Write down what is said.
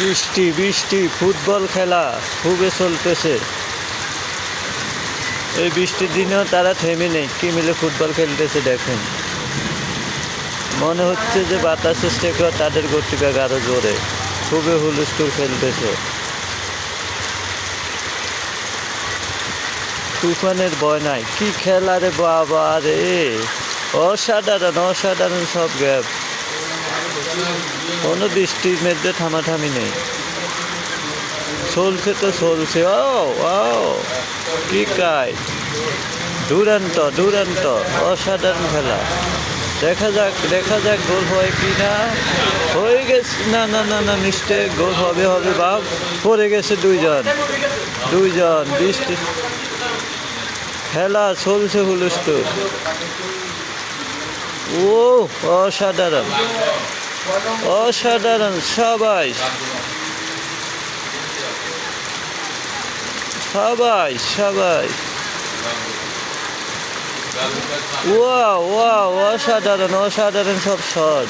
বৃষ্টি বৃষ্টি ফুটবল খেলা খুবই চলতেছে। এই বৃষ্টির দিনেও তারা থেমে নেই, কি মিলে ফুটবল খেলতেছে দেখেন। মনে হচ্ছে যে বাতাসের থেকেও তাদের গতিবেগ আরো জোরে, খুবই হুলস্থুল খেলতেছে। তুফানের ভয় নাই, কি খেলা রে বাবা রে, অসাধারণ অসাধারণ সব গ্যাপ, কোনো বৃষ্টির মধ্যে থামাথামি নেই, চলছে তো চলছে। ও ও কি কাজ, দুরন্ত দুরন্ত অসাধারণ খেলা। দেখা যাক গোল হয় কি না। হয়ে গেছে, না না না না, মিস্টেক, গোল হবে হবে বাপ, পড়ে গেছে দুইজন। বৃষ্টি খেলা চলছে হুলস্থুল। ও অসাধারণ অসাধারণ, সবাই সবাই সবাই ওয়াও ওয়াও, অসাধারণ অসাধারণ সব শট।